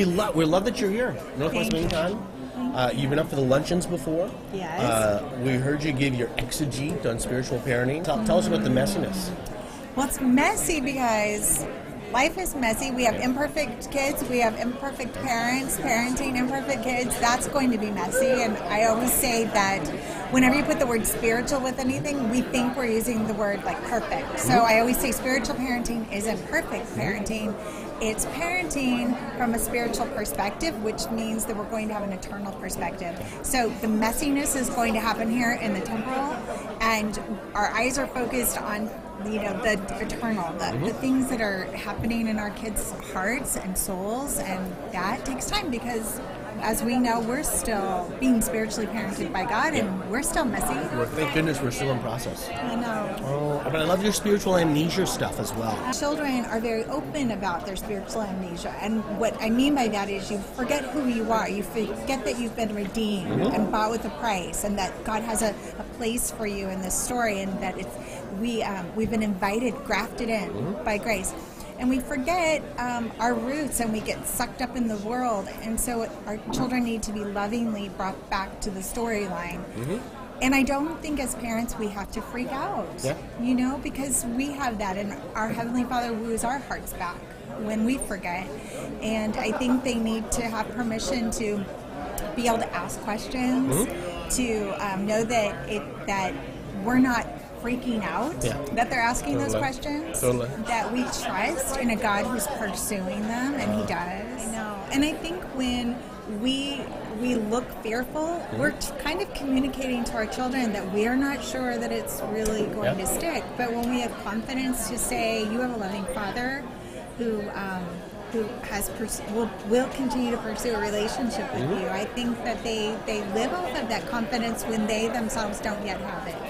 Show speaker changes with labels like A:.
A: we love that you're here. Northwest
B: Thank you.
A: Meantime. You've been up for the luncheons before.
B: Yes.
A: We heard you give your exegete on spiritual parenting. Tell us about the messiness.
B: Well, it's messy because life is messy. We have imperfect kids. We have imperfect parents. Parenting imperfect kids, that's going to be messy. And I always say that whenever you put the word spiritual with anything, we think we're using the word like perfect. So I always say spiritual parenting isn't perfect parenting. It's parenting from a spiritual perspective, which means that we're going to have an eternal perspective. So the messiness is going to happen here in the temporal, and our eyes are focused on the eternal, the things that are happening in our kids' hearts and souls, and that takes time because, as we know, we're still being spiritually parented by God, and we're still messy.
A: Thank goodness we're still in process.
B: I know.
A: Oh, but I love your spiritual amnesia stuff as well.
B: Children are very open about their spiritual amnesia, and what I mean by that is you forget who you are. You forget that you've been redeemed and bought with a price, and that God has a place for you in this story, and that we've been invited, grafted in by grace. And we forget our roots, and we get sucked up in the world. And so our children need to be lovingly brought back to the storyline. And I don't think as parents we have to freak out, because we have that, and our Heavenly Father woos our hearts back when we forget. And I think they need to have permission to be able to ask questions, to know that we're not freaking out that they're asking those questions, that we trust in a God who's pursuing them, and He does. I know. And I think when we look fearful, we're kind of communicating to our children that we are not sure that it's really going to stick. But when we have confidence to say, you have a loving Father who will continue to pursue a relationship with you, I think that they live off of that confidence when they themselves don't yet have it.